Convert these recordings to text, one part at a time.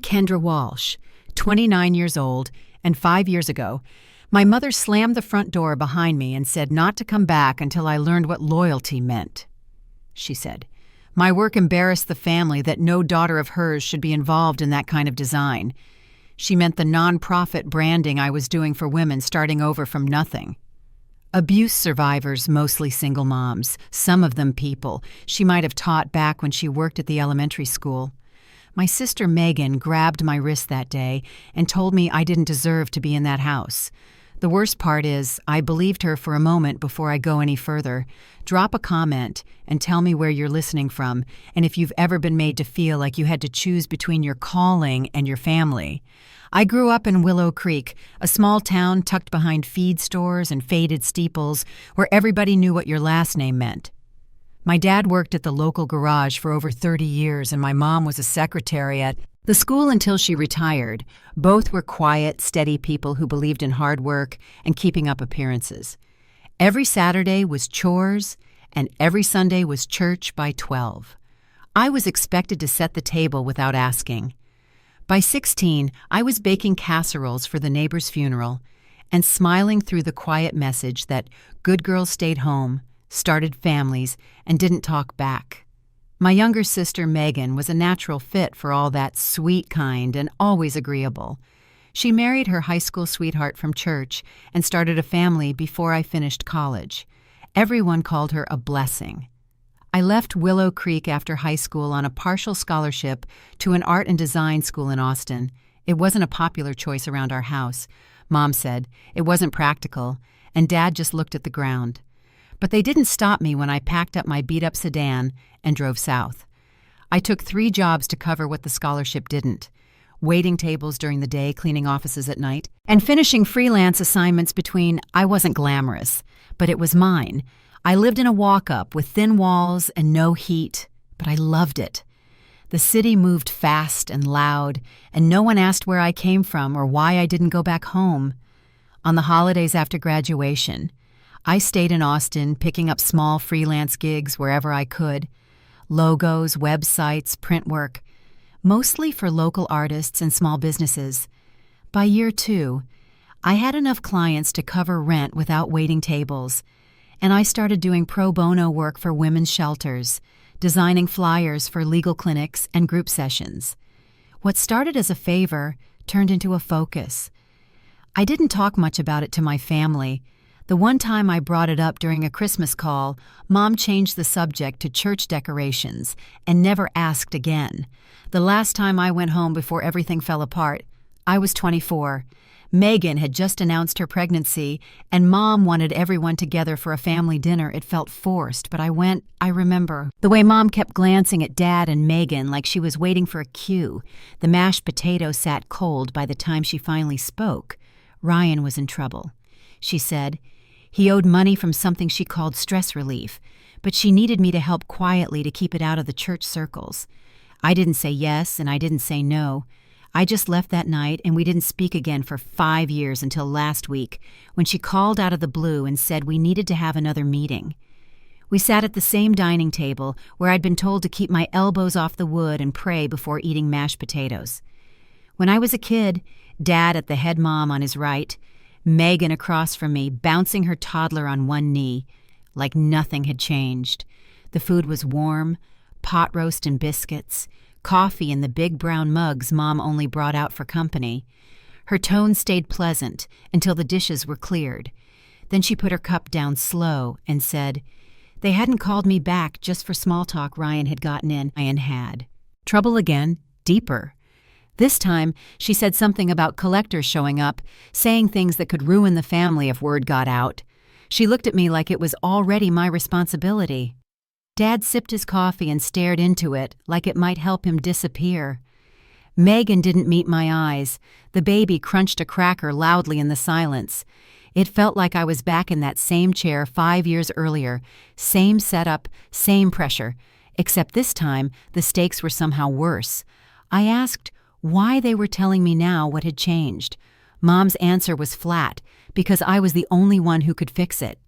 Kendra Walsh, 29 years old, and 5 years ago, my mother slammed the front door behind me and said not to come back until I learned what loyalty meant. She said, "My work embarrassed the family that no daughter of hers should be involved in that kind of design." She meant the non-profit branding I was doing for women starting over from nothing. Abuse survivors, mostly single moms, some of them people she might have taught back when she worked at the elementary school. My sister Megan grabbed my wrist that day and told me I didn't deserve to be in that house. The worst part is, I believed her for a moment before I go any further. Drop a comment and tell me where you're listening from and if you've ever been made to feel like you had to choose between your calling and your family. I grew up in Willow Creek, a small town tucked behind feed stores and faded steeples where everybody knew what your last name meant. My dad worked at the local garage for over 30 years and my mom was a secretary at the school until she retired. Both were quiet, steady people who believed in hard work and keeping up appearances. Every Saturday was chores, and every Sunday was church by 12. I was expected to set the table without asking. By 16, I was baking casseroles for the neighbor's funeral and smiling through the quiet message that good girls stayed home, started families, and didn't talk back. My younger sister, Megan, was a natural fit for all that sweet kind and always agreeable. She married her high school sweetheart from church and started a family before I finished college. Everyone called her a blessing. I left Willow Creek after high school on a partial scholarship to an art and design school in Austin. It wasn't a popular choice around our house. Mom said it wasn't practical, and Dad just looked at the ground. But they didn't stop me when I packed up my beat-up sedan and drove south. I took 3 jobs to cover what the scholarship didn't: waiting tables during the day, cleaning offices at night, and finishing freelance assignments between. I wasn't glamorous, but it was mine. I lived in a walk-up with thin walls and no heat, but I loved it. The city moved fast and loud, and no one asked where I came from or why I didn't go back home. On the holidays after graduation, I stayed in Austin, picking up small freelance gigs wherever I could. Logos, websites, print work, mostly for local artists and small businesses. By year 2, I had enough clients to cover rent without waiting tables, and I started doing pro bono work for women's shelters, designing flyers for legal clinics and group sessions. What started as a favor turned into a focus. I didn't talk much about it to my family. The one time I brought it up during a Christmas call, Mom changed the subject to church decorations and never asked again. The last time I went home before everything fell apart, I was 24. Megan had just announced her pregnancy, and Mom wanted everyone together for a family dinner. It felt forced, but I went. I remember the way Mom kept glancing at Dad and Megan like she was waiting for a cue. The mashed potato sat cold by the time she finally spoke. Ryan was in trouble. She said he owed money from something she called stress relief, but she needed me to help quietly to keep it out of the church circles. I didn't say yes, and I didn't say no. I just left that night, and we didn't speak again for 5 years until last week, when she called out of the blue and said we needed to have another meeting. We sat at the same dining table where I'd been told to keep my elbows off the wood and pray before eating mashed potatoes. When I was a kid, Dad at the head mom on his right, Megan across from me, bouncing her toddler on one knee, like nothing had changed. The food was warm, pot roast and biscuits, coffee in the big brown mugs Mom only brought out for company. Her tone stayed pleasant until the dishes were cleared. Then she put her cup down slow and said, "They hadn't called me back just for small talk Ryan had gotten in." Ryan had. Trouble again, deeper. This time, she said something about collectors showing up, saying things that could ruin the family if word got out. She looked at me like it was already my responsibility. Dad sipped his coffee and stared into it like it might help him disappear. Megan didn't meet my eyes. The baby crunched a cracker loudly in the silence. It felt like I was back in that same chair 5 years earlier. Same setup, same pressure. Except this time, the stakes were somehow worse. I asked why they were telling me now what had changed. Mom's answer was flat, because I was the only one who could fix it.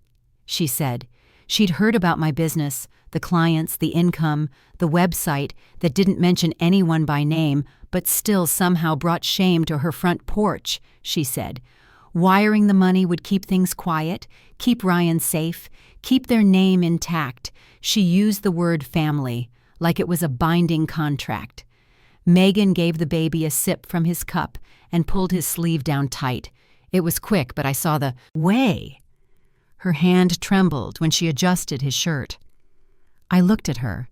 She said, She'd heard about my business, the clients, the income, the website that didn't mention anyone by name, but still somehow brought shame to her front porch, she said. Wiring the money would keep things quiet, keep Ryan safe, keep their name intact. She used the word family, like it was a binding contract. Megan gave the baby a sip from his cup and pulled his sleeve down tight. It was quick, but I saw the way. Her hand trembled when she adjusted his shirt. I looked at her.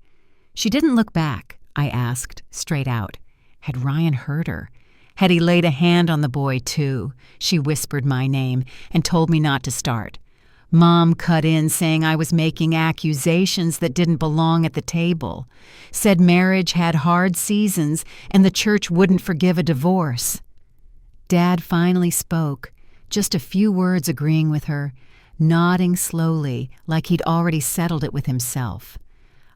She didn't look back, I asked, straight out. Had Ryan hurt her? Had he laid a hand on the boy, too? She whispered my name and told me not to start. Mom cut in saying I was making accusations that didn't belong at the table. Said marriage had hard seasons and the church wouldn't forgive a divorce. Dad finally spoke, just a few words agreeing with her, nodding slowly like he'd already settled it with himself.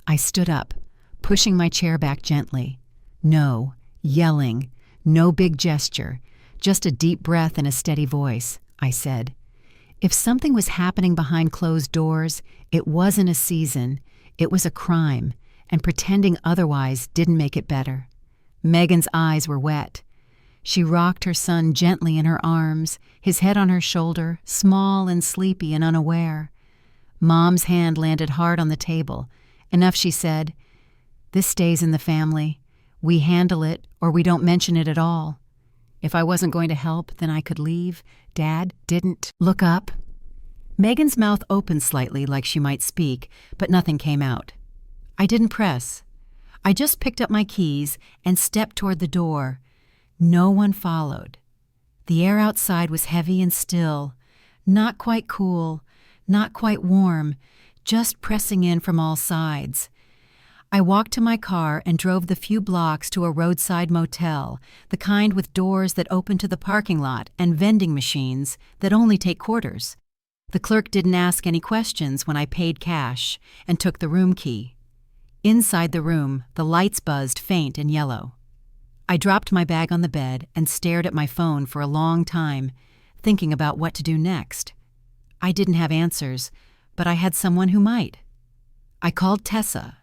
I stood up, pushing my chair back gently. No, yelling, no big gesture, just a deep breath and a steady voice. I said, if something was happening behind closed doors, it wasn't a season, it was a crime, and pretending otherwise didn't make it better. Megan's eyes were wet. She rocked her son gently in her arms, his head on her shoulder, small and sleepy and unaware. Mom's hand landed hard on the table. Enough, she said. This stays in the family. We handle it, or we don't mention it at all. If I wasn't going to help, then I could leave. Dad didn't look up. Megan's mouth opened slightly like she might speak, but nothing came out. I didn't press. I just picked up my keys and stepped toward the door. No one followed. The air outside was heavy and still, not quite cool, not quite warm, just pressing in from all sides. I walked to my car and drove the few blocks to a roadside motel, the kind with doors that open to the parking lot and vending machines that only take quarters. The clerk didn't ask any questions when I paid cash and took the room key. Inside the room, the lights buzzed faint and yellow. I dropped my bag on the bed and stared at my phone for a long time, thinking about what to do next. I didn't have answers, but I had someone who might. I called Tessa.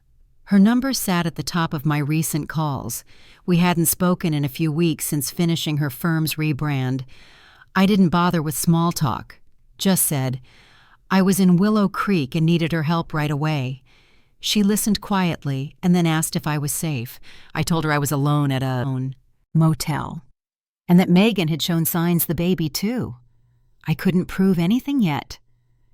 Her number sat at the top of my recent calls. We hadn't spoken in a few weeks since finishing her firm's rebrand. I didn't bother with small talk, just said, I was in Willow Creek and needed her help right away. She listened quietly and then asked if I was safe. I told her I was alone at a motel, and that Megan had shown signs the baby too. I couldn't prove anything yet.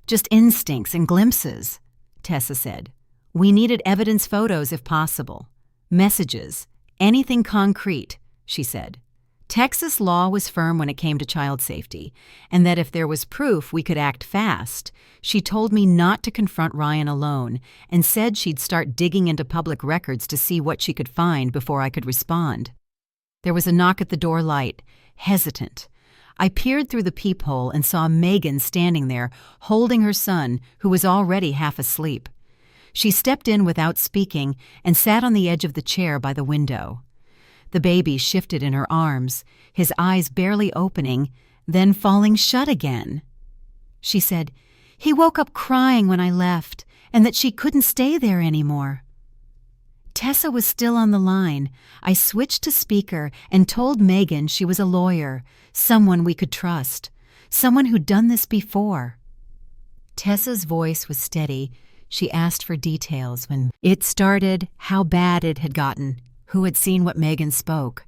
Just instincts and glimpses, Tessa said. We needed evidence photos if possible. Messages. Anything concrete, she said. Texas law was firm when it came to child safety, and that if there was proof we could act fast. She told me not to confront Ryan alone and said she'd start digging into public records to see what she could find before I could respond. There was a knock at the door light, hesitant. I peered through the peephole and saw Megan standing there, holding her son, who was already half asleep. She stepped in without speaking and sat on the edge of the chair by the window. The baby shifted in her arms, his eyes barely opening, then falling shut again. She said, he woke up crying when I left, and that she couldn't stay there anymore. Tessa was still on the line. I switched to speaker and told Megan she was a lawyer, someone we could trust, someone who'd done this before. Tessa's voice was steady. She asked for details when it started, how bad it had gotten, who had seen what Megan spoke.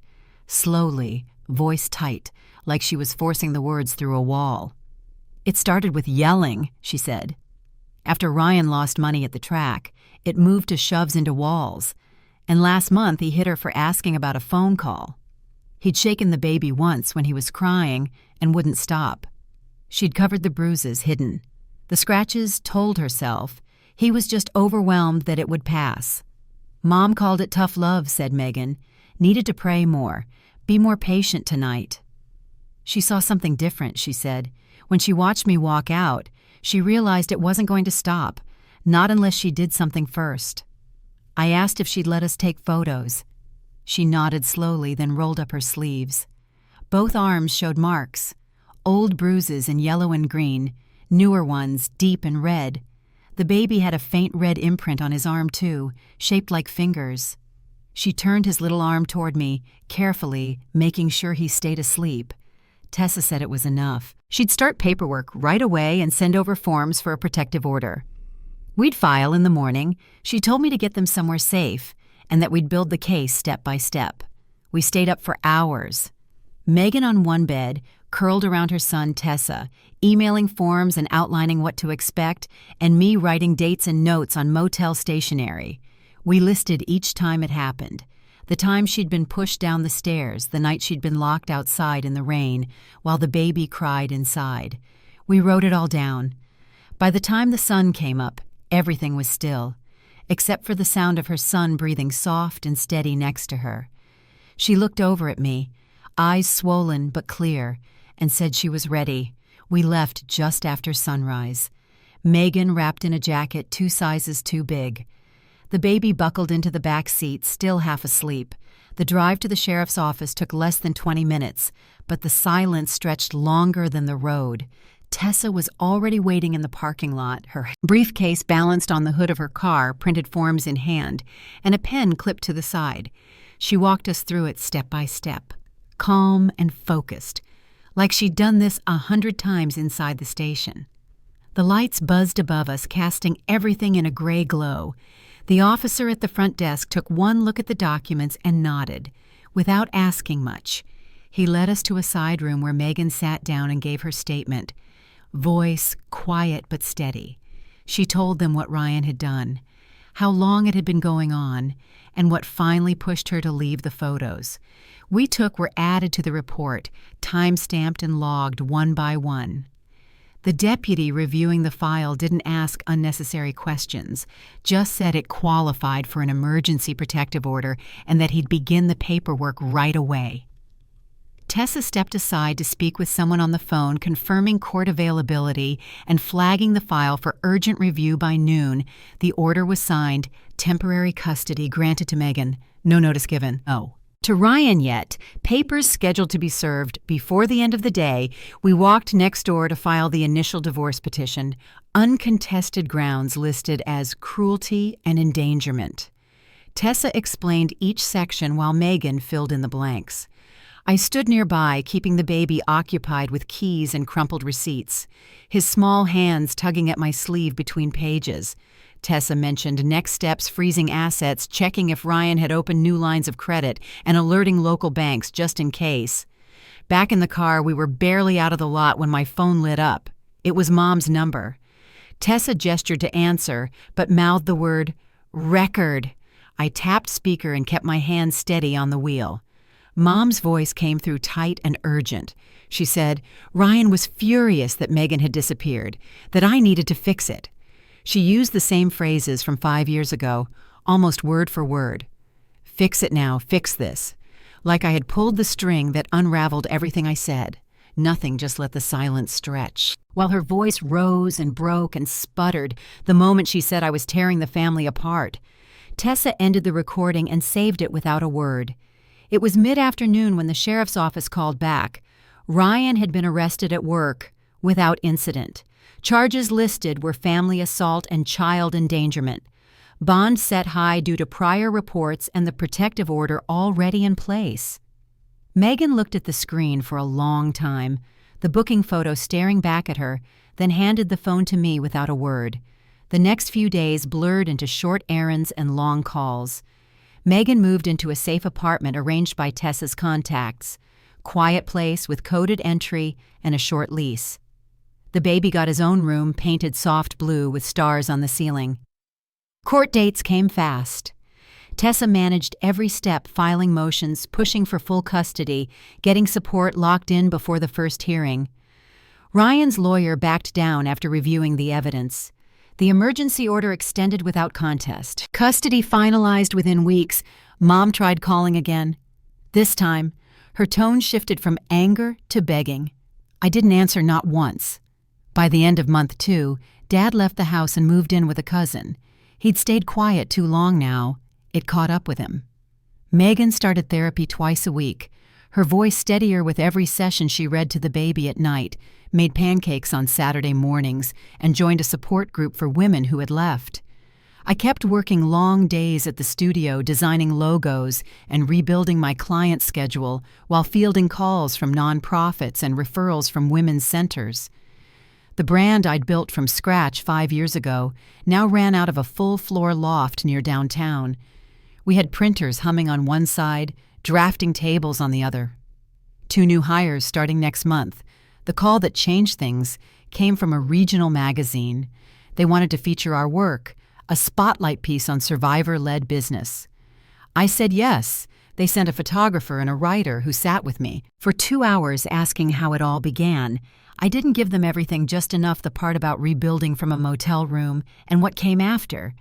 Slowly, voice tight, like she was forcing the words through a wall. It started with yelling, she said. After Ryan lost money at the track, it moved to shoves into walls. And last month he hit her for asking about a phone call. He'd shaken the baby once when he was crying and wouldn't stop. She'd covered the bruises hidden. The scratches told herself he was just overwhelmed that it would pass. Mom called it tough love, said Megan. Needed to pray more. Be more patient tonight. She saw something different, she said. When she watched me walk out, she realized it wasn't going to stop, not unless she did something first. I asked if she'd let us take photos. She nodded slowly, then rolled up her sleeves. Both arms showed marks, old bruises in yellow and green, newer ones deep in red. The baby had a faint red imprint on his arm, too, shaped like fingers. She turned his little arm toward me, carefully, making sure he stayed asleep. Tessa said it was enough. She'd start paperwork right away and send over forms for a protective order. We'd file in the morning. She told me to get them somewhere safe, and that we'd build the case step by step. We stayed up for hours. Megan on one bed, curled around her son Tessa, emailing forms and outlining what to expect, and me writing dates and notes on motel stationery. We listed each time it happened. The time she'd been pushed down the stairs, the night she'd been locked outside in the rain, while the baby cried inside. We wrote it all down. By the time the sun came up, everything was still, except for the sound of her son breathing soft and steady next to her. She looked over at me, eyes swollen but clear, and said she was ready. We left just after sunrise. Megan wrapped in a jacket 2 sizes too big. The baby buckled into the back seat, still half asleep. The drive to the sheriff's office took less than 20 minutes, but the silence stretched longer than the road. Tessa was already waiting in the parking lot, her briefcase balanced on the hood of her car, printed forms in hand, and a pen clipped to the side. She walked us through it step by step, calm and focused, like she'd done this 100 times inside the station. The lights buzzed above us, casting everything in a gray glow. The officer at the front desk took one look at the documents and nodded, without asking much. He led us to a side room where Megan sat down and gave her statement. Voice quiet but steady. She told them what Ryan had done, how long it had been going on, and what finally pushed her to leave the photos. We were added to the report, time-stamped and logged one by one. The deputy reviewing the file didn't ask unnecessary questions, just said it qualified for an emergency protective order and that he'd begin the paperwork right away. Tessa stepped aside to speak with someone on the phone, confirming court availability and flagging the file for urgent review by noon. The order was signed, temporary custody granted to Megan, no notice given. Oh. To Ryan yet, papers scheduled to be served before the end of the day. We walked next door to file the initial divorce petition, uncontested grounds listed as cruelty and endangerment. Tessa explained each section while Megan filled in the blanks. I stood nearby, keeping the baby occupied with keys and crumpled receipts, his small hands tugging at my sleeve between pages. Tessa mentioned next steps, freezing assets, checking if Ryan had opened new lines of credit, and alerting local banks just in case. Back in the car, we were barely out of the lot when my phone lit up. It was Mom's number. Tessa gestured to answer, but mouthed the word, "record." I tapped speaker and kept my hand steady on the wheel. Mom's voice came through tight and urgent. She said, Ryan was furious that Megan had disappeared, that I needed to fix it. She used the same phrases from 5 years ago, almost word for word. Fix it now, fix this. Like I had pulled the string that unraveled everything I said. Nothing, just let the silence stretch. While her voice rose and broke and sputtered the moment she said I was tearing the family apart. Tessa ended the recording and saved it without a word. It was mid-afternoon when the sheriff's office called back. Ryan had been arrested at work, without incident. Charges listed were family assault and child endangerment. Bond set high due to prior reports and the protective order already in place. Megan looked at the screen for a long time, the booking photo staring back at her, then handed the phone to me without a word. The next few days blurred into short errands and long calls. Megan moved into a safe apartment arranged by Tessa's contacts. Quiet place with coded entry and a short lease. The baby got his own room, painted soft blue with stars on the ceiling. Court dates came fast. Tessa managed every step, filing motions, pushing for full custody, getting support locked in before the first hearing. Ryan's lawyer backed down after reviewing the evidence. The emergency order extended without contest. Custody finalized within weeks. Mom tried calling again. This time, her tone shifted from anger to begging. I didn't answer not once. By the end of month 2, Dad left the house and moved in with a cousin. He'd stayed quiet too long now. It caught up with him. Megan started therapy twice a week. Her voice steadier with every session. She read to the baby at night, made pancakes on Saturday mornings, and joined a support group for women who had left. I kept working long days at the studio designing logos and rebuilding my client schedule while fielding calls from nonprofits and referrals from women's centers. The brand I'd built from scratch 5 years ago now ran out of a full-floor loft near downtown. We had printers humming on one side, drafting tables on the other. 2 new hires starting next month. The call that changed things came from a regional magazine. They wanted to feature our work, a spotlight piece on survivor-led business. I said yes. They sent a photographer and a writer who sat with me for 2 hours asking how it all began. I didn't give them everything, just enough, the part about rebuilding from a motel room and what came after.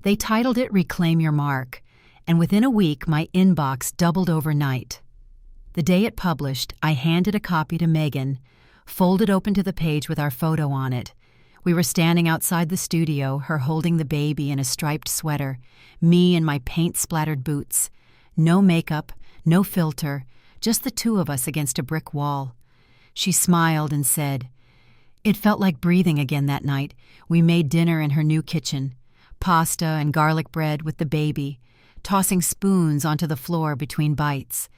They titled it Reclaim Your Mark, and within a week my inbox doubled overnight. The day it published, I handed a copy to Megan, folded open to the page with our photo on it. We were standing outside the studio, her holding the baby in a striped sweater, me in my paint-splattered boots. No makeup, no filter, just the 2 of us against a brick wall. She smiled and said, "It felt like breathing again that night. We made dinner in her new kitchen, pasta and garlic bread with the baby, tossing spoons onto the floor between bites.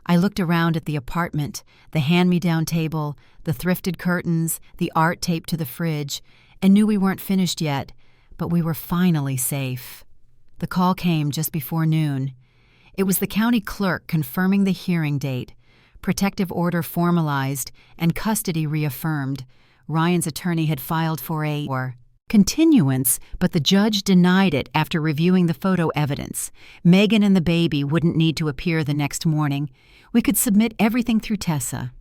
I looked around at the apartment, the hand-me-down table, the thrifted curtains, the art taped to the fridge, and knew we weren't finished yet, but we were finally safe." The call came just before noon. It was the county clerk confirming the hearing date, protective order formalized, and custody reaffirmed. Ryan's attorney had filed for a continuance, but the judge denied it after reviewing the photo evidence. Megan and the baby wouldn't need to appear the next morning. We could submit everything through Tessa.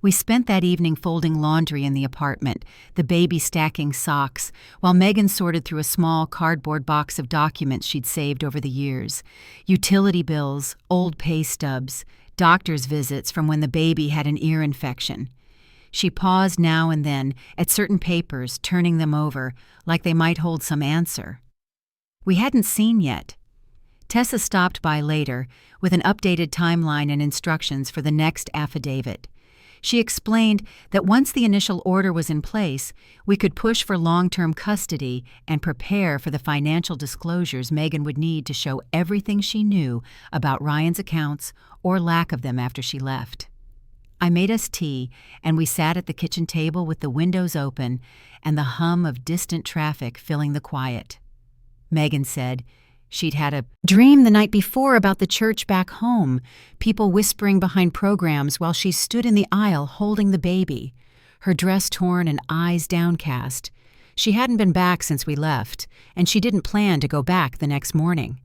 We spent that evening folding laundry in the apartment, the baby stacking socks, while Megan sorted through a small cardboard box of documents she'd saved over the years. Utility bills, old pay stubs, doctor's visits from when the baby had an ear infection. She paused now and then at certain papers, turning them over, like they might hold some answer. We hadn't seen yet. Tessa stopped by later with an updated timeline and instructions for the next affidavit. She explained that once the initial order was in place, we could push for long-term custody and prepare for the financial disclosures Megan would need to show everything she knew about Ryan's accounts or lack of them after she left. I made us tea, and we sat at the kitchen table with the windows open and the hum of distant traffic filling the quiet. Megan said she'd had a dream the night before about the church back home, people whispering behind programs while she stood in the aisle holding the baby, her dress torn and eyes downcast. She hadn't been back since we left, and she didn't plan to go back the next morning.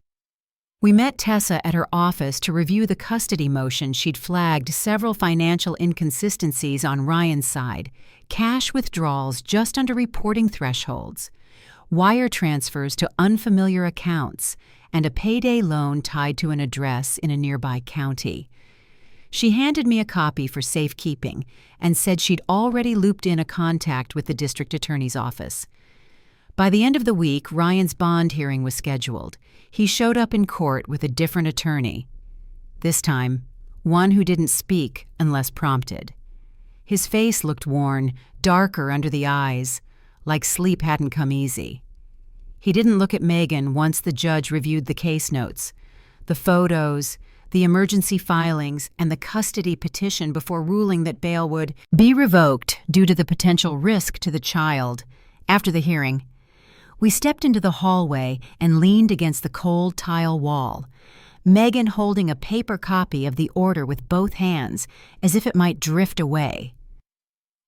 We met Tessa at her office to review the custody motion. She'd flagged several financial inconsistencies on Ryan's side, cash withdrawals just under reporting thresholds, wire transfers to unfamiliar accounts, and a payday loan tied to an address in a nearby county. She handed me a copy for safekeeping and said she'd already looped in a contact with the district attorney's office. By the end of the week, Ryan's bond hearing was scheduled. He showed up in court with a different attorney. This time, one who didn't speak unless prompted. His face looked worn, darker under the eyes, like sleep hadn't come easy. He didn't look at Megan once the judge reviewed the case notes, the photos, the emergency filings, and the custody petition before ruling that bail would be revoked due to the potential risk to the child. After the hearing, we stepped into the hallway and leaned against the cold tile wall, Megan holding a paper copy of the order with both hands, as if it might drift away.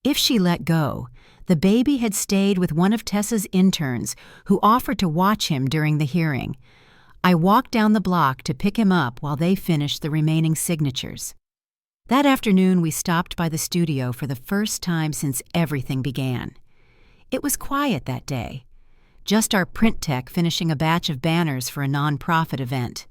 If she let go, the baby had stayed with one of Tessa's interns who offered to watch him during the hearing. I walked down the block to pick him up while they finished the remaining signatures. That afternoon, we stopped by the studio for the first time since everything began. It was quiet that day. Just our print tech finishing a batch of banners for a nonprofit event.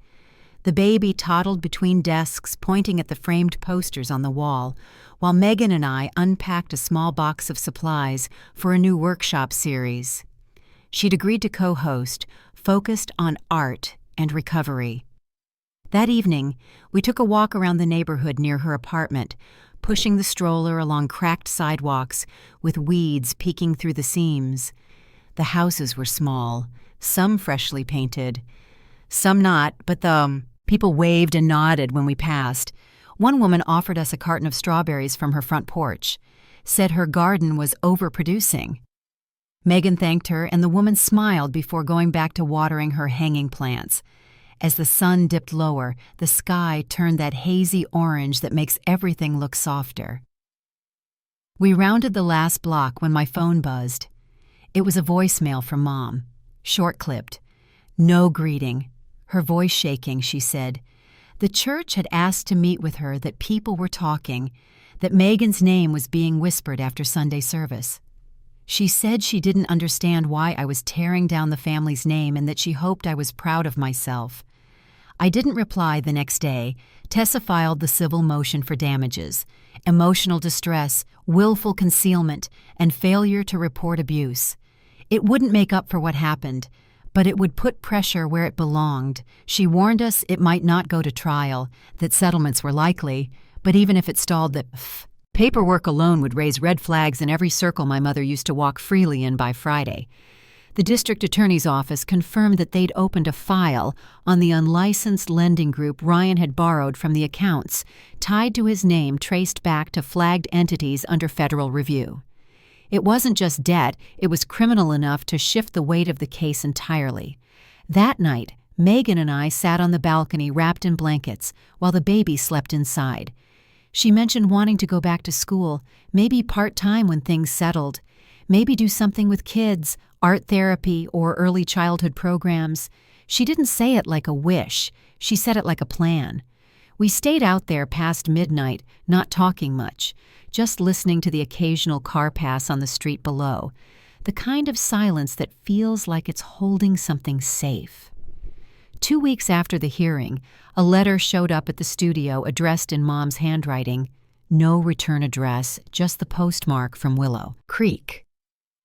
The baby toddled between desks, pointing at the framed posters on the wall, while Megan and I unpacked a small box of supplies for a new workshop series. She'd agreed to co-host, focused on art and recovery. That evening, we took a walk around the neighborhood near her apartment, pushing the stroller along cracked sidewalks with weeds peeking through the seams. The houses were small, some freshly painted, some not, but the people waved and nodded when we passed. One woman offered us a carton of strawberries from her front porch, said her garden was overproducing. Megan thanked her, and the woman smiled before going back to watering her hanging plants. As the sun dipped lower, the sky turned that hazy orange that makes everything look softer. We rounded the last block when my phone buzzed. It was a voicemail from Mom, short-clipped. No greeting. Her voice shaking, she said. The church had asked to meet with her, that people were talking, that Megan's name was being whispered after Sunday service. She said she didn't understand why I was tearing down the family's name and that she hoped I was proud of myself. I didn't reply the next day. Tessa filed the civil motion for damages, emotional distress, willful concealment, and failure to report abuse. It wouldn't make up for what happened, but it would put pressure where it belonged. She warned us it might not go to trial, that settlements were likely, but even if it stalled, that paperwork alone would raise red flags in every circle my mother used to walk freely in by Friday. The district attorney's office confirmed that they'd opened a file on the unlicensed lending group Ryan had borrowed from the accounts, tied to his name traced back to flagged entities under federal review. It wasn't just debt, it was criminal enough to shift the weight of the case entirely. That night, Megan and I sat on the balcony wrapped in blankets while the baby slept inside. She mentioned wanting to go back to school, maybe part-time when things settled, maybe do something with kids, art therapy, or early childhood programs. She didn't say it like a wish, she said it like a plan. We stayed out there past midnight, not talking much, just listening to the occasional car pass on the street below, the kind of silence that feels like it's holding something safe. 2 weeks after the hearing, a letter showed up at the studio addressed in Mom's handwriting. No return address, just the postmark from Willow Creek.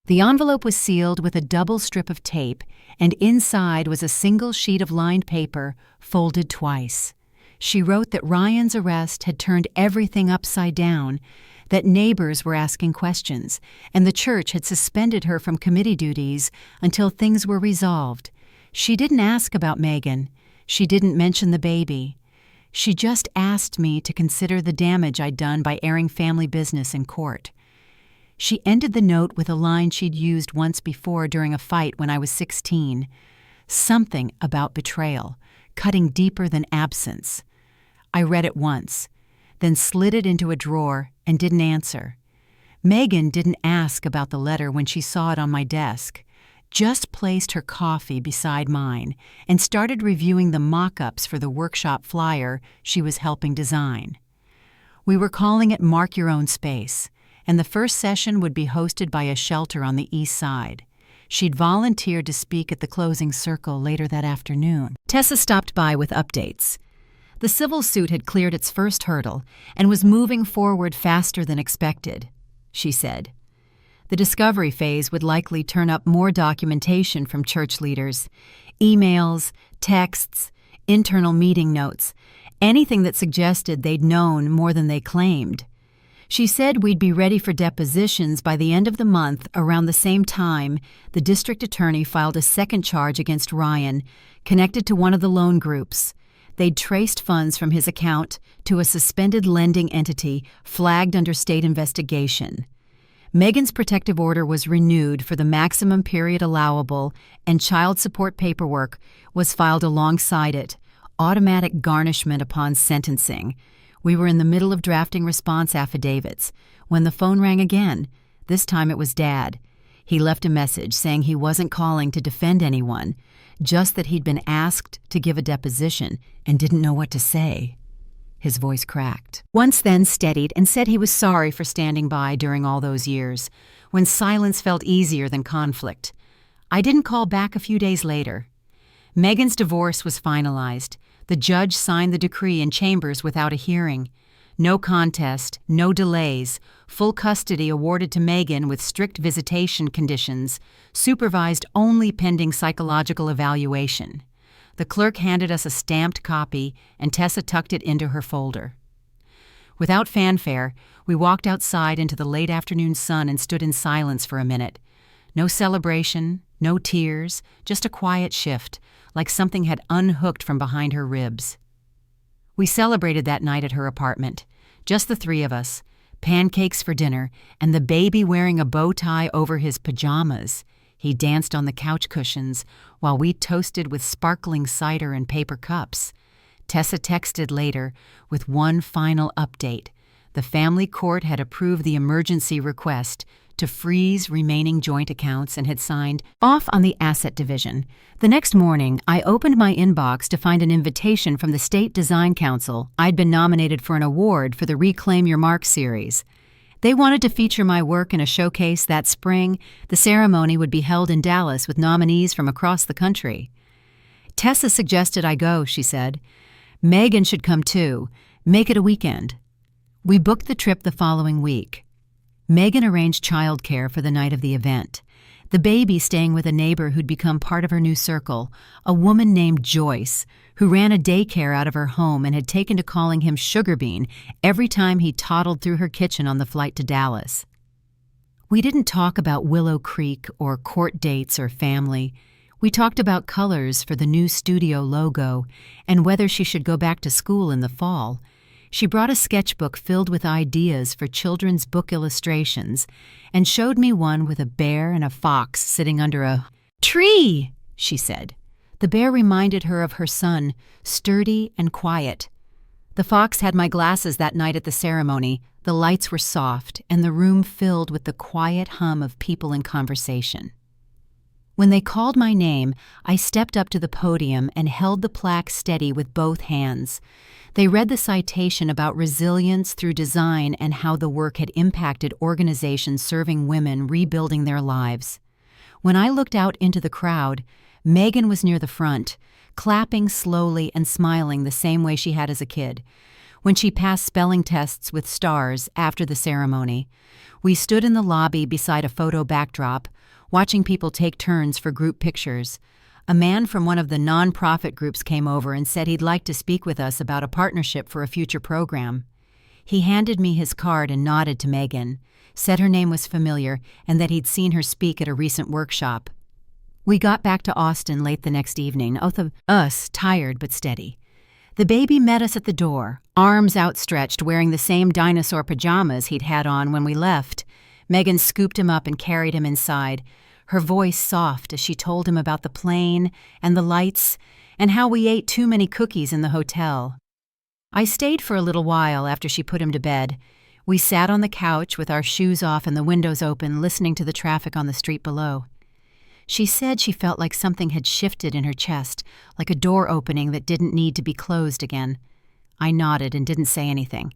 The envelope was sealed with a double strip of tape, and inside was a single sheet of lined paper, folded twice. She wrote that Ryan's arrest had turned everything upside down, that neighbors were asking questions, and the church had suspended her from committee duties until things were resolved. She didn't ask about Megan. She didn't mention the baby. She just asked me to consider the damage I'd done by airing family business in court. She ended the note with a line she'd used once before during a fight when I was 16. Something about betrayal, cutting deeper than absence. I read it once, then slid it into a drawer and didn't answer. Megan didn't ask about the letter when she saw it on my desk, just placed her coffee beside mine and started reviewing the mock-ups for the workshop flyer she was helping design. We were calling it Mark Your Own Space, and the first session would be hosted by a shelter on the east side. She'd volunteered to speak at the closing circle later that afternoon. Tessa stopped by with updates. The civil suit had cleared its first hurdle and was moving forward faster than expected, she said. The discovery phase would likely turn up more documentation from church leaders, emails, texts, internal meeting notes, anything that suggested they'd known more than they claimed. She said we'd be ready for depositions by the end of the month. Around the same time, the district attorney filed a second charge against Ryan, connected to one of the loan groups. They'd traced funds from his account to a suspended lending entity flagged under state investigation. Megan's protective order was renewed for the maximum period allowable, and child support paperwork was filed alongside it, automatic garnishment upon sentencing. We were in the middle of drafting response affidavits when the phone rang again. This time it was Dad. He left a message saying he wasn't calling to defend anyone, just that he'd been asked to give a deposition and didn't know what to say. His voice cracked. Once then steadied and said he was sorry for standing by during all those years, when silence felt easier than conflict. I didn't call back a few days later. Megan's divorce was finalized. The judge signed the decree in chambers without a hearing. No contest, no delays, full custody awarded to Megan with strict visitation conditions, supervised only pending psychological evaluation. The clerk handed us a stamped copy, and Tessa tucked it into her folder. Without fanfare, we walked outside into the late afternoon sun and stood in silence for a minute. No celebration, no tears, just a quiet shift, like something had unhooked from behind her ribs. We celebrated that night at her apartment, just the three of us, pancakes for dinner, and the baby wearing a bow tie over his pajamas. He danced on the couch cushions while we toasted with sparkling cider and paper cups. Tessa texted later with one final update. The family court had approved the emergency request to freeze remaining joint accounts and had signed off on the asset division. The next morning, I opened my inbox to find an invitation from the State Design Council. I'd been nominated for an award for the Reclaim Your Mark series. They wanted to feature my work in a showcase that spring. The ceremony would be held in Dallas with nominees from across the country. Tessa suggested I go, she said. Megan should come too. Make it a weekend. We booked the trip the following week. Megan arranged childcare for the night of the event. The baby staying with a neighbor who'd become part of her new circle, a woman named Joyce, who ran a daycare out of her home and had taken to calling him Sugar Bean every time he toddled through her kitchen on the flight to Dallas. We didn't talk about Willow Creek or court dates or family. We talked about colors for the new studio logo and whether she should go back to school in the fall. She brought a sketchbook filled with ideas for children's book illustrations and showed me one with a bear and a fox sitting under a tree, she said. The bear reminded her of her son, sturdy and quiet. The fox had my glasses that night at the ceremony. The lights were soft and the room filled with the quiet hum of people in conversation. When they called my name, I stepped up to the podium and held the plaque steady with both hands. They read the citation about resilience through design and how the work had impacted organizations serving women rebuilding their lives. When I looked out into the crowd, Megan was near the front, clapping slowly and smiling the same way she had as a kid. When she passed spelling tests with stars after the ceremony, we stood in the lobby beside a photo backdrop, watching people take turns for group pictures. A man from one of the nonprofit groups came over and said he'd like to speak with us about a partnership for a future program. He handed me his card and nodded to Megan, said her name was familiar and that he'd seen her speak at a recent workshop. We got back to Austin late the next evening, both of us tired but steady. The baby met us at the door, arms outstretched, wearing the same dinosaur pajamas he'd had on when we left. Megan scooped him up and carried him inside, her voice soft as she told him about the plane and the lights and how we ate too many cookies in the hotel. I stayed for a little while after she put him to bed. We sat on the couch with our shoes off and the windows open, listening to the traffic on the street below. She said she felt like something had shifted in her chest, like a door opening that didn't need to be closed again. I nodded and didn't say anything.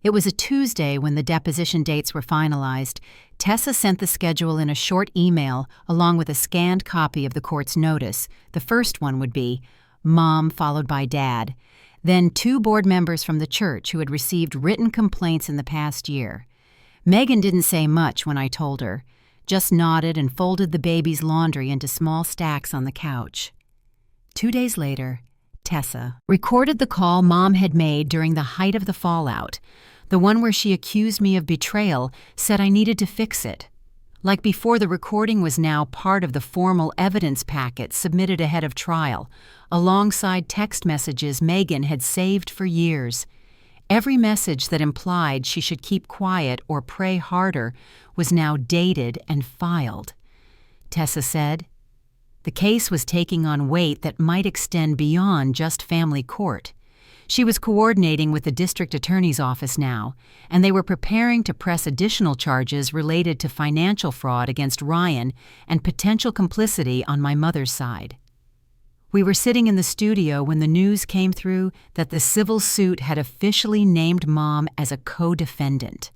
It was a Tuesday when the deposition dates were finalized. Tessa sent the schedule in a short email along with a scanned copy of the court's notice. The first one would be Mom followed by Dad, then 2 board members from the church who had received written complaints in the past year. Megan didn't say much when I told her, just nodded and folded the baby's laundry into small stacks on the couch. 2 days later, Tessa recorded the call Mom had made during the height of the fallout, the one where she accused me of betrayal, said I needed to fix it. Like before, the recording was now part of the formal evidence packet submitted ahead of trial, alongside text messages Megan had saved for years. Every message that implied she should keep quiet or pray harder was now dated and filed. Tessa said, the case was taking on weight that might extend beyond just family court. She was coordinating with the district attorney's office now, and they were preparing to press additional charges related to financial fraud against Ryan and potential complicity on my mother's side. We were sitting in the studio when the news came through that the civil suit had officially named Mom as a co-defendant.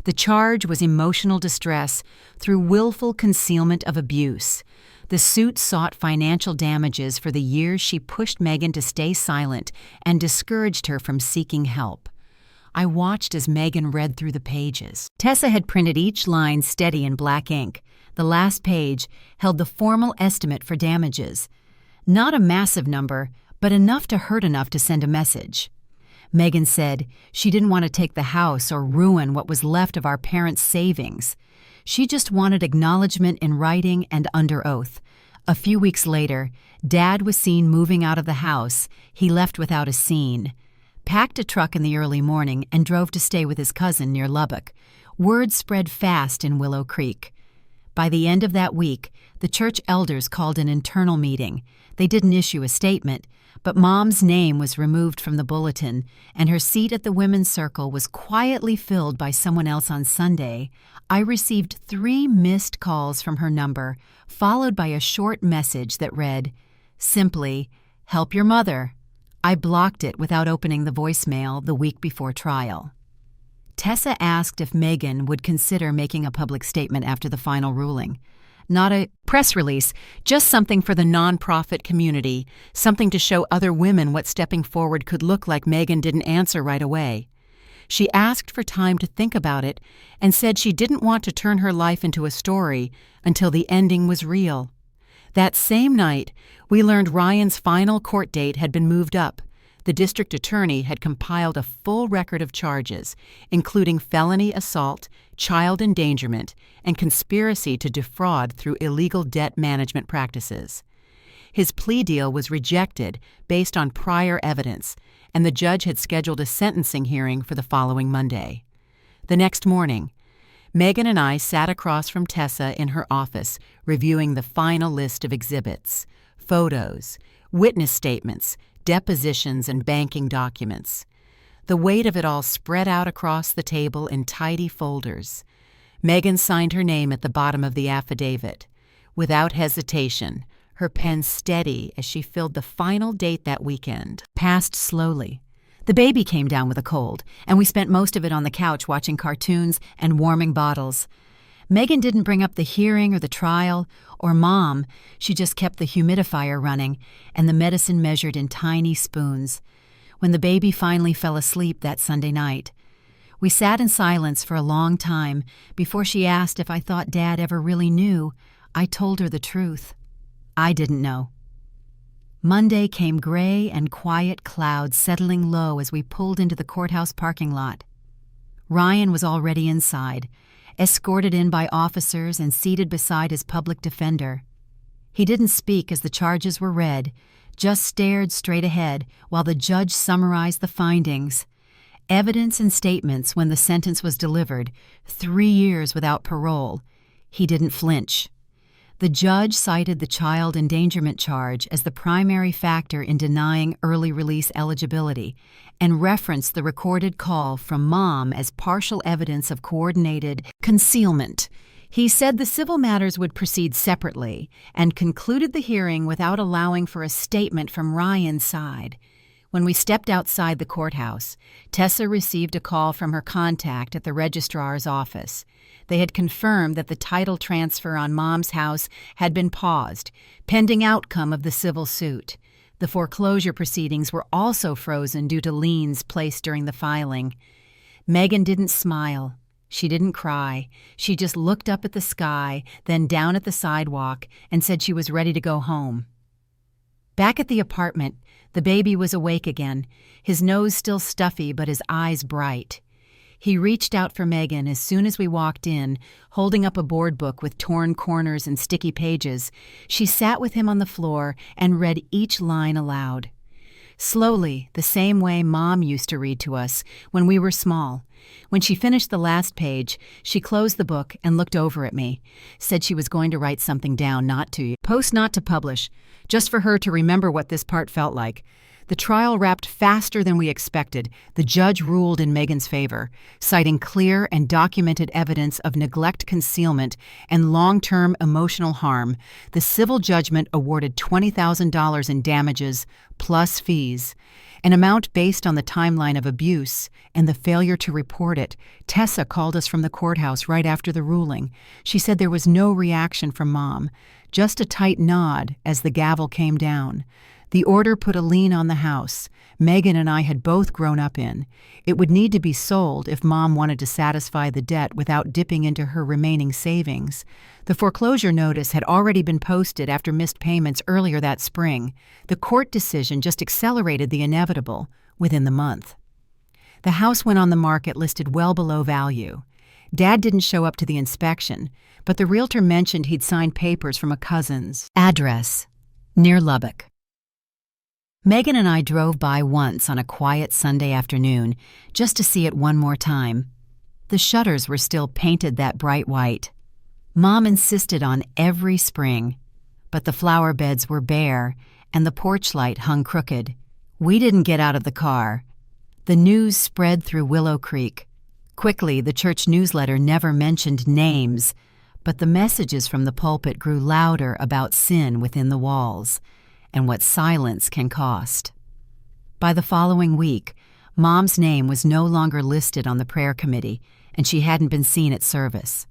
The charge was emotional distress through willful concealment of abuse. The suit sought financial damages for the years she pushed Megan to stay silent and discouraged her from seeking help. I watched as Megan read through the pages. Tessa had printed each line steady in black ink. The last page held the formal estimate for damages. Not a massive number, but enough to hurt enough to send a message. Megan said she didn't want to take the house or ruin what was left of our parents' savings. She just wanted acknowledgement in writing and under oath. A few weeks later, Dad was seen moving out of the house. He left without a scene, packed a truck in the early morning, and drove to stay with his cousin near Lubbock. Word spread fast in Willow Creek. By the end of that week, the church elders called an internal meeting. They didn't issue a statement, but Mom's name was removed from the bulletin, and her seat at the women's circle was quietly filled by someone else on Sunday. I received 3 missed calls from her number, followed by a short message that read, simply, "Help your mother." I blocked it without opening the voicemail the week before trial. Tessa asked if Megan would consider making a public statement after the final ruling. Not a press release, just something for the nonprofit community, something to show other women what stepping forward could look like. Megan didn't answer right away. She asked for time to think about it and said she didn't want to turn her life into a story until the ending was real. That same night, we learned Ryan's final court date had been moved up. The district attorney had compiled a full record of charges, including felony assault, child endangerment, and conspiracy to defraud through illegal debt management practices. His plea deal was rejected based on prior evidence, and the judge had scheduled a sentencing hearing for the following Monday. The next morning, Megan and I sat across from Tessa in her office, reviewing the final list of exhibits, photos, witness statements, depositions, and banking documents. The weight of it all spread out across the table in tidy folders. Megan signed her name at the bottom of the affidavit. Without hesitation, her pen steady as she filled the final date that weekend, passed slowly. The baby came down with a cold, and we spent most of it on the couch watching cartoons and warming bottles. Megan didn't bring up the hearing or the trial or Mom. She just kept the humidifier running and the medicine measured in tiny spoons. When the baby finally fell asleep that Sunday night, we sat in silence for a long time before she asked if I thought Dad ever really knew. I told her the truth. I didn't know. Monday came gray and quiet clouds settling low as we pulled into the courthouse parking lot. Ryan was already inside, escorted in by officers and seated beside his public defender. He didn't speak as the charges were read, just stared straight ahead while the judge summarized the findings. Evidence and statements when the sentence was delivered, 3 years without parole. He didn't flinch. The judge cited the child endangerment charge as the primary factor in denying early release eligibility and referenced the recorded call from Mom as partial evidence of coordinated concealment. He said the civil matters would proceed separately and concluded the hearing without allowing for a statement from Ryan's side. When we stepped outside the courthouse, Tessa received a call from her contact at the registrar's office. They had confirmed that the title transfer on Mom's house had been paused, pending outcome of the civil suit. The foreclosure proceedings were also frozen due to liens placed during the filing. Megan didn't smile. She didn't cry. She just looked up at the sky, then down at the sidewalk, and said she was ready to go home. Back at the apartment, the baby was awake again, his nose still stuffy but his eyes bright. He reached out for Megan as soon as we walked in, holding up a board book with torn corners and sticky pages. She sat with him on the floor and read each line aloud. Slowly, the same way Mom used to read to us when we were small. When she finished the last page, she closed the book and looked over at me, said she was going to write something down, not to post, not to publish, just for her to remember what this part felt like. The trial wrapped faster than we expected. The judge ruled in Megan's favor, citing clear and documented evidence of neglect, concealment, and long-term emotional harm. The civil judgment awarded $20,000 in damages plus fees, an amount based on the timeline of abuse and the failure to report it. Tessa called us from the courthouse right after the ruling. She said there was no reaction from Mom, just a tight nod as the gavel came down. The order put a lien on the house Megan and I had both grown up in. It would need to be sold if Mom wanted to satisfy the debt without dipping into her remaining savings. The foreclosure notice had already been posted after missed payments earlier that spring. The court decision just accelerated the inevitable within the month. The house went on the market listed well below value. Dad didn't show up to the inspection, but the realtor mentioned he'd signed papers from a cousin's address near Lubbock. Megan and I drove by once on a quiet Sunday afternoon just to see it one more time. The shutters were still painted that bright white. Mom insisted on every spring, but the flower beds were bare and the porch light hung crooked. We didn't get out of the car. The news spread through Willow Creek. Quickly, the church newsletter never mentioned names, but the messages from the pulpit grew louder about sin within the walls and what silence can cost. By the following week, Mom's name was no longer listed on the prayer committee, and she hadn't been seen at service.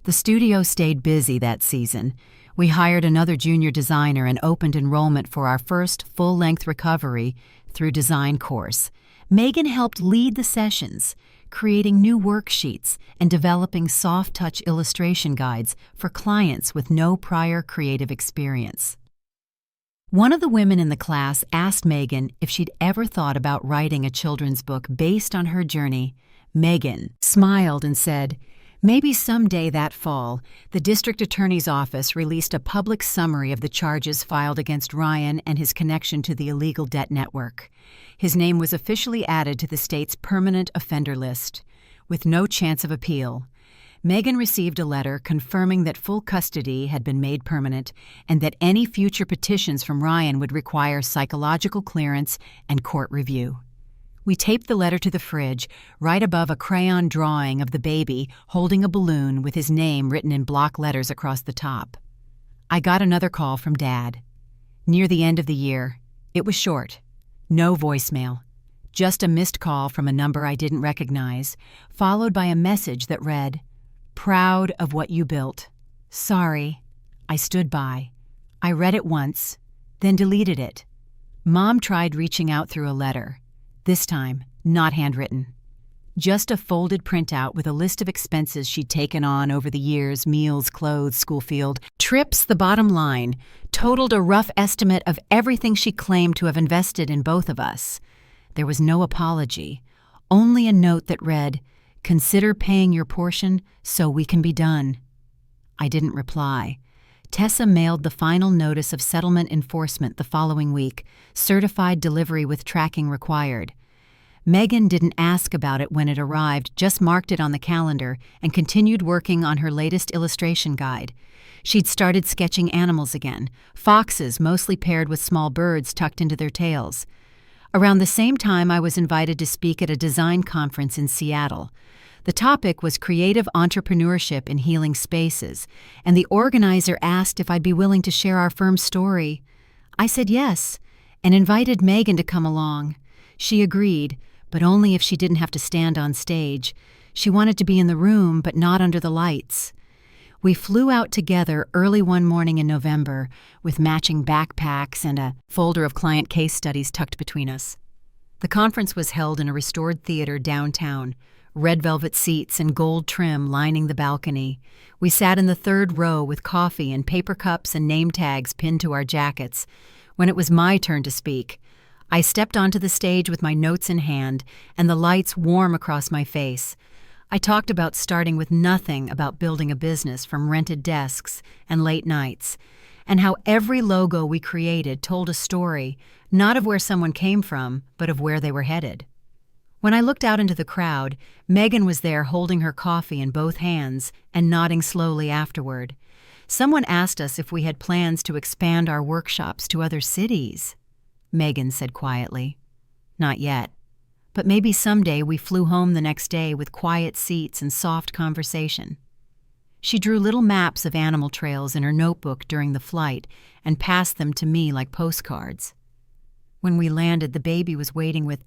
The studio stayed busy that season. We hired another junior designer and opened enrollment for our first full-length recovery through design course. Megan helped lead the sessions, creating new worksheets and developing soft-touch illustration guides for clients with no prior creative experience. One of the women in the class asked Megan if she'd ever thought about writing a children's book based on her journey. Megan smiled and said, "Maybe someday that fall." The district attorney's office released a public summary of the charges filed against Ryan and his connection to the illegal debt network. His name was officially added to the state's permanent offender list, with no chance of appeal. Megan received a letter confirming that full custody had been made permanent and that any future petitions from Ryan would require psychological clearance and court review. We taped the letter to the fridge, right above a crayon drawing of the baby holding a balloon with his name written in block letters across the top. I got another call from Dad. Near the end of the year, it was short. No voicemail. Just a missed call from a number I didn't recognize, followed by a message that read, "Proud of what you built. Sorry." I stood by. I read it once, then deleted it. Mom tried reaching out through a letter. This time, not handwritten. Just a folded printout with a list of expenses she'd taken on over the years: meals, clothes, school field, trips. The bottom line totaled a rough estimate of everything she claimed to have invested in both of us. There was no apology, only a note that read, "Consider paying your portion so we can be done." I didn't reply. Tessa mailed the final notice of settlement enforcement the following week, certified delivery with tracking required. Megan didn't ask about it when it arrived, just marked it on the calendar and continued working on her latest illustration guide. She'd started sketching animals again, foxes mostly paired with small birds tucked into their tails. Around the same time, I was invited to speak at a design conference in Seattle. The topic was creative entrepreneurship in healing spaces, and the organizer asked if I'd be willing to share our firm's story. I said yes, and invited Megan to come along. She agreed, but only if she didn't have to stand on stage. She wanted to be in the room, but not under the lights. We flew out together early one morning in November, with matching backpacks and a folder of client case studies tucked between us. The conference was held in a restored theater downtown, red velvet seats and gold trim lining the balcony. We sat in the third row with coffee and paper cups and name tags pinned to our jackets. When it was my turn to speak, I stepped onto the stage with my notes in hand and the lights warm across my face. I talked about starting with nothing, about building a business from rented desks and late nights, and how every logo we created told a story, not of where someone came from, but of where they were headed. When I looked out into the crowd, Megan was there holding her coffee in both hands and nodding slowly afterward. Someone asked us if we had plans to expand our workshops to other cities. Megan said quietly, "Not yet. But maybe someday." We flew home the next day with quiet seats and soft conversation. She drew little maps of animal trails in her notebook during the flight and passed them to me like postcards. When we landed, the baby was waiting with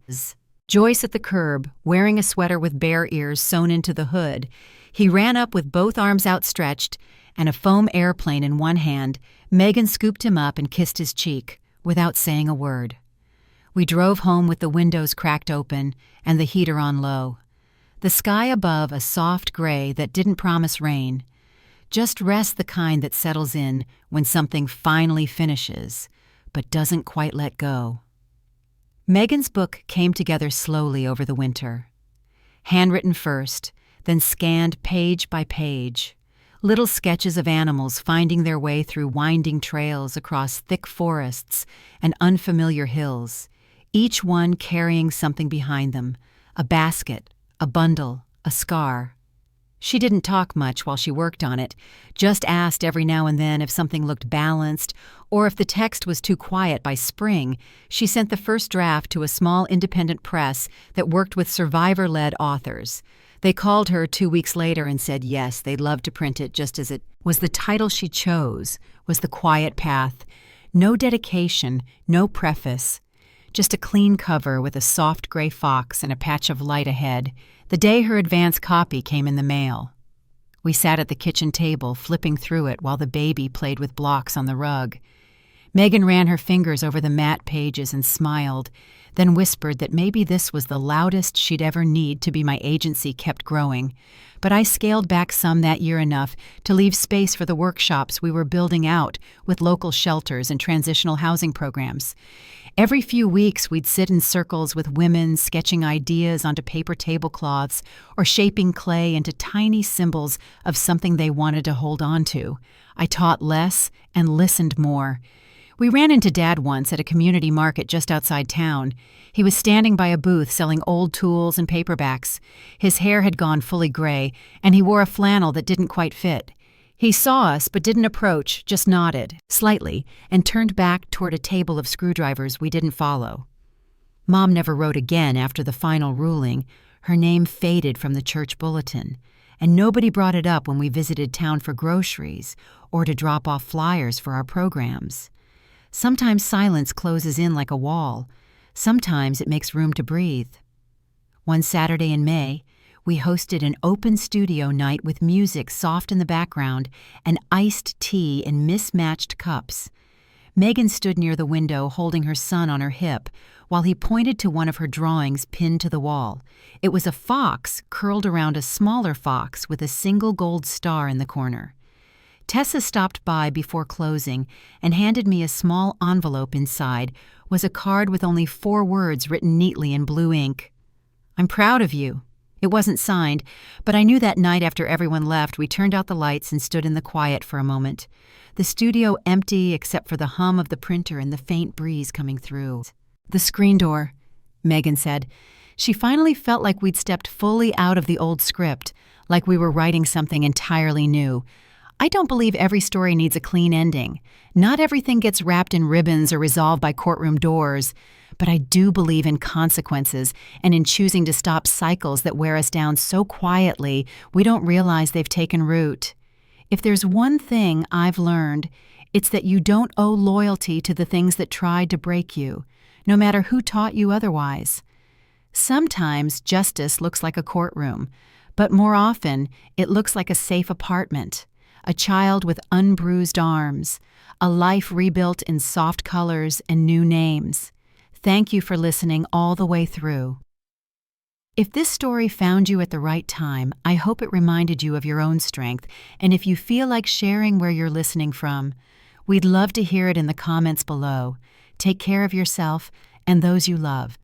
Joyce at the curb, wearing a sweater with bear ears sewn into the hood. He ran up with both arms outstretched and a foam airplane in one hand. Megan scooped him up and kissed his cheek. without saying a word. We drove home with the windows cracked open and the heater on low. The sky above a soft gray that didn't promise rain. Just rest the kind that settles in when something finally finishes, but doesn't quite let go. Megan's book came together slowly over the winter. Handwritten first, then scanned page by page. Little sketches of animals finding their way through winding trails across thick forests and unfamiliar hills, each one carrying something behind them, a basket, a bundle, a scar. She didn't talk much while she worked on it, just asked every now and then if something looked balanced, or if the text was too quiet by spring, she sent the first draft to a small independent press that worked with survivor-led authors. They called her 2 weeks later and said yes, they'd love to print it just as it was. The title she chose was The Quiet Path. No dedication, no preface, just a clean cover with a soft gray fox and a patch of light ahead. The day her advance copy came in the mail. We sat at the kitchen table, flipping through it while the baby played with blocks on the rug. Megan ran her fingers over the matte pages and smiled, then whispered that maybe this was the loudest she'd ever need to be my agency kept growing. But I scaled back some that year enough to leave space for the workshops we were building out with local shelters and transitional housing programs. Every few weeks, we'd sit in circles with women, sketching ideas onto paper tablecloths or shaping clay into tiny symbols of something they wanted to hold on to. I taught less and listened more. We ran into Dad once at a community market just outside town. He was standing by a booth selling old tools and paperbacks. His hair had gone fully gray, and he wore a flannel that didn't quite fit. He saw us but didn't approach, just nodded, slightly, and turned back toward a table of screwdrivers we didn't follow. Mom never wrote again after the final ruling. Her name faded from the church bulletin, and nobody brought it up when we visited town for groceries or to drop off flyers for our programs. Sometimes silence closes in like a wall. Sometimes it makes room to breathe. One Saturday in May, we hosted an open studio night with music soft in the background and iced tea in mismatched cups. Megan stood near the window holding her son on her hip while he pointed to one of her drawings pinned to the wall. It was a fox curled around a smaller fox with a single gold star in the corner. Tessa stopped by before closing and handed me a small envelope. Inside was a card with only 4 words written neatly in blue ink. "I'm proud of you." It wasn't signed, but I knew that night after everyone left, we turned out the lights and stood in the quiet for a moment. The studio empty except for the hum of the printer and the faint breeze coming through. "The screen door," Megan said. She finally felt like we'd stepped fully out of the old script, like we were writing something entirely new. I don't believe every story needs a clean ending. Not everything gets wrapped in ribbons or resolved by courtroom doors. But I do believe in consequences and in choosing to stop cycles that wear us down so quietly we don't realize they've taken root. If there's one thing I've learned, it's that you don't owe loyalty to the things that tried to break you, no matter who taught you otherwise. Sometimes justice looks like a courtroom, but more often it looks like a safe apartment, a child with unbruised arms, a life rebuilt in soft colors and new names. Thank you for listening all the way through. If this story found you at the right time, I hope it reminded you of your own strength, and if you feel like sharing where you're listening from, we'd love to hear it in the comments below. Take care of yourself and those you love.